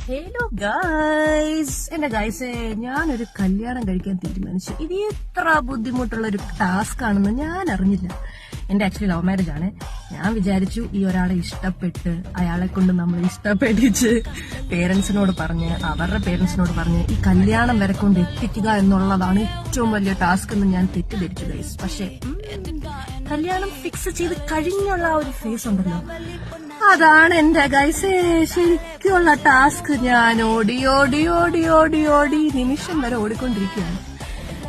Hello guys, എന്റെ ഗൈസേ, ഞാനൊരു കല്യാണം കഴിക്കാൻ തീരുമാനിച്ചു. ഇത് എത്ര ബുദ്ധിമുട്ടുള്ള ഒരു ടാസ്ക് ആണെന്ന് ഞാൻ അറിഞ്ഞില്ല. എന്റെ ആക്ച്വലി ലവ് മാരേജ് ആണ്. ഞാൻ വിചാരിച്ചു ഈ ഒരാളെ ഇഷ്ടപ്പെട്ട് അയാളെ കൊണ്ട് നമ്മൾ ഇഷ്ടപ്പെട്ടിച്ച് പേരൻസിനോട് പറഞ്ഞ് അവരുടെ പേരൻസിനോട് പറഞ്ഞ് ഈ കല്യാണം വരെ കൊണ്ട് എത്തിക്കുക എന്നുള്ളതാണ് ഏറ്റവും വലിയ ടാസ്ക് എന്ന് ഞാൻ തെറ്റിദ്ധരിച്ചു ഗൈസ്. പക്ഷെ കല്യാണം ഫിക്സ് ചെയ്ത് കഴിഞ്ഞുള്ള ആ ഒരു ഫേസ് ഉണ്ടല്ലോ, അതാണ് എന്റെ ഗൈസേ ശരിക്കുള്ള ടാസ്ക്. ഞാൻ ഓടി ഓടി ഓടി ഓടി ഓടി നിമിഷം വരെ ഓടിക്കൊണ്ടിരിക്കുകയാണ്.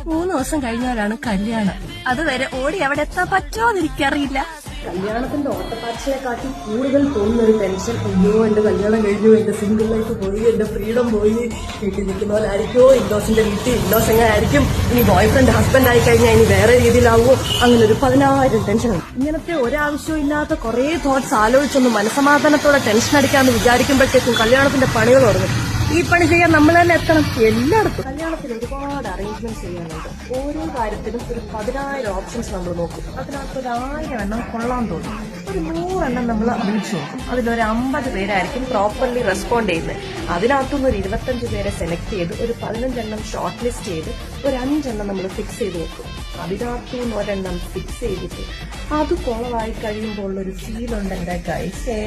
3 ദിവസം കഴിഞ്ഞാലാണ് കല്യാണം. അതുവരെ ഓടി അവിടെ എത്താൻ പറ്റുമോ എന്ന് എനിക്കറിയില്ല. കല്യാണത്തിന്റെ ഓട്ടപ്പാച്ചിനെക്കാട്ടി കൂടുതൽ തോന്നുന്ന ഒരു ടെൻഷൻ, അയ്യോ എന്റെ കല്യാണം കഴിഞ്ഞു, എന്റെ സിംഗിൾ ലൈഫ് പോയി, എന്റെ ഫ്രീഡം പോയി, വീട്ടിൽ നിൽക്കുന്ന പോലായിരിക്കുമോ, ഇൻഡോസിന്റെ വീട്ടിൽ ഇൻഡോസ് എങ്ങനെ ആയിരിക്കും, ഇനി ബോയ് ഫ്രണ്ട് ഹസ്ബൻഡ് ആയി കഴിഞ്ഞാൽ ഇനി വേറെ രീതിയിലാവുമോ, അങ്ങനെ ഒരു 10,000 ടെൻഷനാണ്. ഇങ്ങനത്തെ ഒരാവശ്യവും ഇല്ലാത്ത കുറെ തോട്ട്സ് ആലോചിച്ചൊന്ന് മനസമാധാനത്തോടെ ടെൻഷൻ അടിക്കാന്ന് വിചാരിക്കുമ്പോഴത്തേക്കും കല്യാണത്തിന്റെ പണികൾ തുടങ്ങും. ഈ പണി ചെയ്യാൻ നമ്മൾ തന്നെ എത്തണം എല്ലായിടത്തും. കല്യാണത്തിന് ഒരുപാട് അറേഞ്ച്മെന്റ് ചെയ്യാനുണ്ട്. ഓരോ കാര്യത്തിനും ഒരു 10,000 ഓപ്ഷൻസ് നമ്മൾ നോക്കും. അതിനകത്ത് ഒരു 1000 എണ്ണം കൊള്ളാൻ തോന്നും. ഒരു 100 എണ്ണം നമ്മൾ വിളിച്ചു നോക്കും. അതിലൊരു 50 പേരായിരിക്കും പ്രോപ്പർലി റെസ്പോണ്ട് ചെയ്യുന്നത്. അതിനകത്തുനിന്ന് ഒരു 25 പേരെ സെലക്ട് ചെയ്ത് ഒരു 15 എണ്ണം ഷോർട്ട് ലിസ്റ്റ് ചെയ്ത് ഒരു 5 എണ്ണം നമ്മൾ ഫിക്സ് ചെയ്ത് വെക്കും. അതിനകത്തുനിന്ന് ഒരെണ്ണം ഫിക്സ് ചെയ്തിട്ട് അത് കുളമായി കഴിയുമ്പോൾ ഉള്ളൊരു ഫീൽ ഉണ്ട് എന്റെ ഗൈസേ.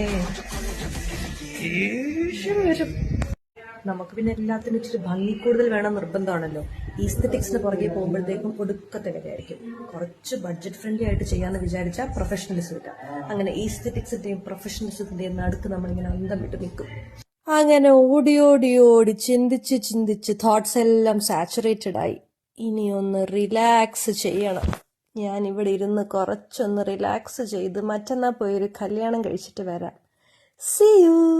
നമുക്ക് പിന്നെ എല്ലാത്തിനും ഇച്ചിരി ഭംഗി കൂടുതൽ വേണം നിർബന്ധമാണല്ലോ. ഈസ്തെറ്റിക്സിന് പുറകെ പോകുമ്പോഴത്തേക്കും ഒടുക്കത്തെ വിലയായിരിക്കും. കുറച്ച് ബഡ്ജറ്റ് ഫ്രണ്ട്ലി ആയിട്ട് ചെയ്യാന്ന് വിചാരിച്ചാൽ പ്രൊഫഷണലിസം ഇല്ല. അങ്ങനെ ഈസ്തെറ്റിക്സിന്റെയും പ്രൊഫഷണലിസത്തിന്റെയും നടുക്ക് നമ്മളിങ്ങനെ അന്തം വിട്ട് നിൽക്കും. അങ്ങനെ ഓടി ഓടി ഓടി ചിന്തിച്ച് ചിന്തിച്ച് തോട്ട്സ് എല്ലാം സാച്ചുറേറ്റഡ് ആയി. ഇനി ഒന്ന് റിലാക്സ് ചെയ്യണം. ഞാൻ ഇവിടെ ഇരുന്ന് കുറച്ചൊന്ന് റിലാക്സ് ചെയ്ത് മറ്റന്നാൾ പോയി ഒരു കല്യാണം കഴിച്ചിട്ട് വരാം. See you.